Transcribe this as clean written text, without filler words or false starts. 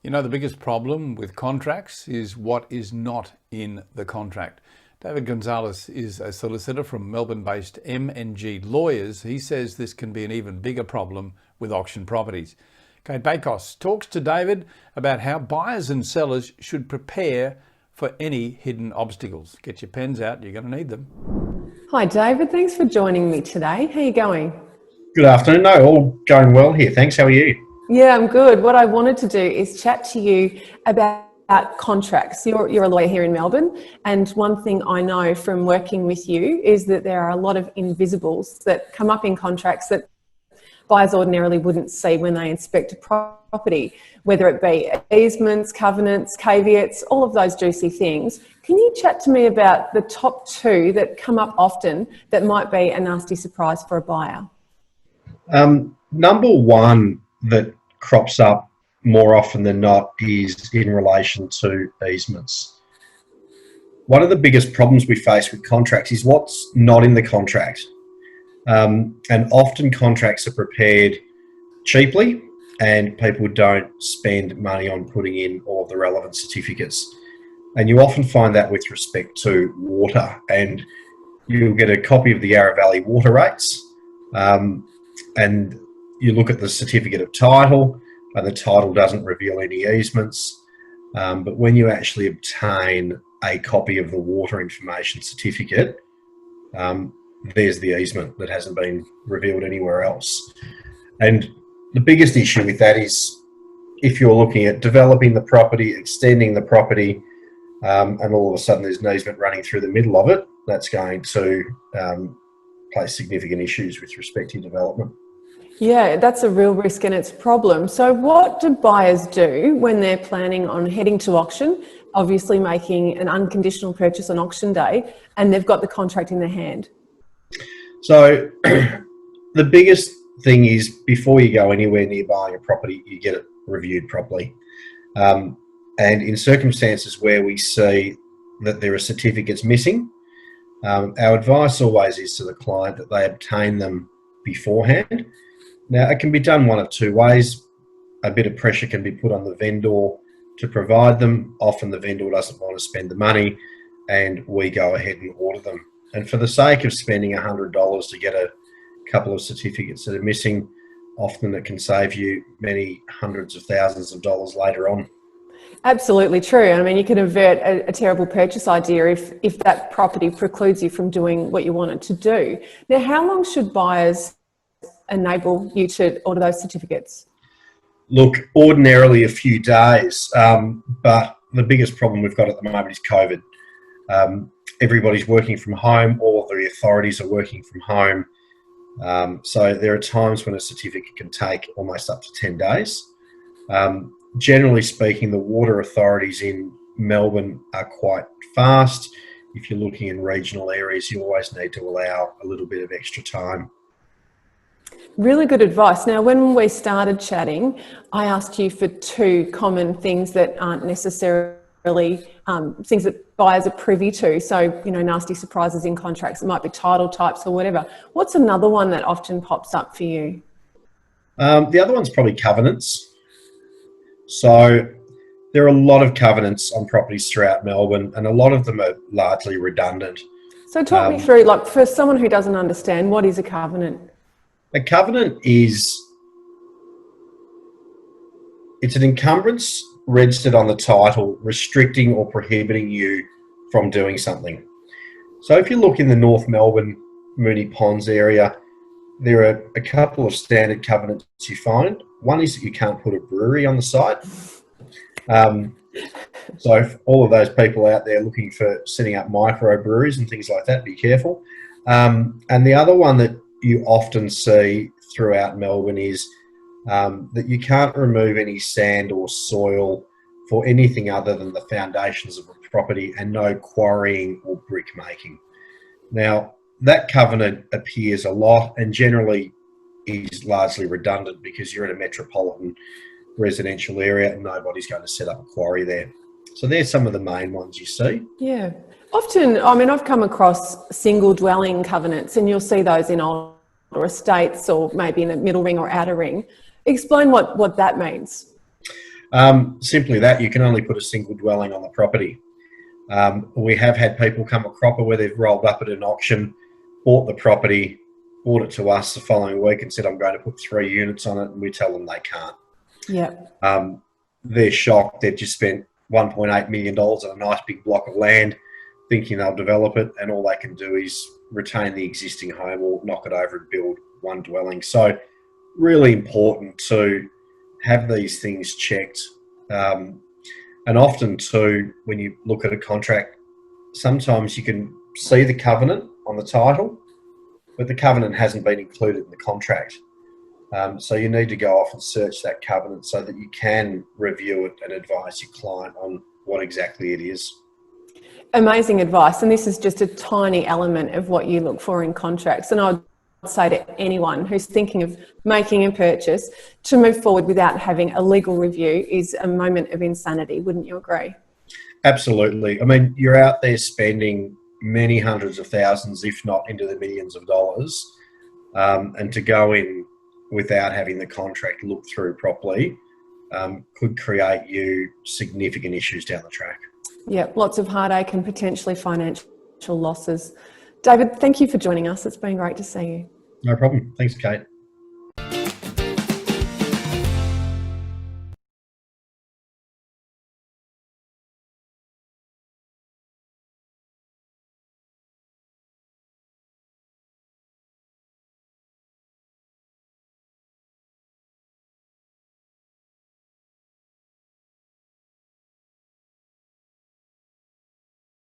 You know, the biggest problem with contracts is what is not in the contract. David Gonzales is a solicitor from Melbourne-based M&G Lawyers. He says this can be an even bigger problem with auction properties. Cate Bakos talks to David about how buyers and sellers should prepare for any hidden obstacles. Get your pens out, you're going to need them. Hi David, thanks for joining me today. How are you going? Good afternoon. No, all going well here. Thanks. How are you? Yeah, I'm good. What I wanted to do is chat to you about contracts. You're a lawyer here in Melbourne, and one thing I know from working with you is that there are a lot of invisibles that come up in contracts that buyers ordinarily wouldn't see when they inspect a property, whether it be easements, covenants, caveats, all of those juicy things. Can you chat to me about the top two that come up often that might be a nasty surprise for a buyer? Number one that crops up more often than not is in relation to easements. One of the biggest problems we face with contracts is what's not in the contract. And often contracts are prepared cheaply and people don't spend money on putting in all of the relevant certificates. And you often find that with respect to water, and you'll get a copy of the Yarra Valley water rates and you look at the certificate of title and the title doesn't reveal any easements. But when you actually obtain a copy of the water information certificate, there's the easement that hasn't been revealed anywhere else. And the biggest issue with that is if you're looking at developing the property, extending the property, and all of a sudden there's an easement running through the middle of it, that's going to place significant issues with respect to your development. Yeah, that's a real risk and it's a problem. So what do buyers do when they're planning on heading to auction, obviously making an unconditional purchase on auction day, and they've got the contract in their hand? So the biggest thing is before you go anywhere near buying a property, you get it reviewed properly. And in circumstances where we see that there are certificates missing, our advice always is to the client that they obtain them beforehand. Now, it can be done one of two ways. A bit of pressure can be put on the vendor to provide them. Often the vendor doesn't want to spend the money and we go ahead and order them. And for the sake of spending $100 to get a couple of certificates that are missing, often it can save you many hundreds of thousands of dollars later on. Absolutely true. I mean, you can avert a terrible purchase idea if that property precludes you from doing what you wanted to do. Now, how long should buyers enable you to order those certificates? Look, ordinarily a few days, but the biggest problem we've got at the moment is COVID. Everybody's working from home, all of the authorities are working from home. So there are times when a certificate can take almost up to 10 days. Generally speaking, the water authorities in Melbourne are quite fast. If you're looking in regional areas, you always need to allow a little bit of extra time. Really good advice. Now, when we started chatting, I asked you for two common things that aren't necessarily things that buyers are privy to. So, you know, nasty surprises in contracts. It might be title types or whatever. What's another one that often pops up for you? The other one's probably covenants. So there are a lot of covenants on properties throughout Melbourne, and a lot of them are largely redundant. So talk me through, like, for someone who doesn't understand, what is a covenant? A covenant it's an encumbrance registered on the title restricting or prohibiting you from doing something. So if you look in the North Melbourne Moonee Ponds area, there are a couple of standard covenants you find. One is that you can't put a brewery on the site. So if all of those people out there looking for setting up microbreweries and things like that, be careful. And the other one that you often see throughout Melbourne is that you can't remove any sand or soil for anything other than the foundations of a property, and no quarrying or brick making. Now, that covenant appears a lot and generally is largely redundant because you're in a metropolitan residential area and nobody's going to set up a quarry there. So there's some of the main ones you see. Yeah. Often, I mean, I've come across single dwelling covenants, and you'll see those in older estates or maybe in the middle ring or outer ring. Explain what that means. Simply that, you can only put a single dwelling on the property. We have had people come a cropper where they've rolled up at an auction, bought the property, bought it to us the following week and said, I'm going to put 3 units on it, and we tell them they can't. Yeah. They're shocked. They've just spent $1.8 million on a nice big block of land thinking they'll develop it, and all they can do is retain the existing home or knock it over and build one dwelling. So really important to have these things checked. And often too, when you look at a contract, sometimes you can see the covenant on the title, but the covenant hasn't been included in the contract. So you need to go off and search that covenant so that you can review it and advise your client on what exactly it is. Amazing advice. And this is just a tiny element of what you look for in contracts. And I would say to anyone who's thinking of making a purchase, to move forward without having a legal review is a moment of insanity. Wouldn't you agree? Absolutely. I mean, you're out there spending many hundreds of thousands, if not into the millions of dollars, and to go in without having the contract looked through properly could create you significant issues down the track. Yeah, lots of heartache and potentially financial losses. David, thank you for joining us. It's been great to see you. No problem. Thanks, Kate.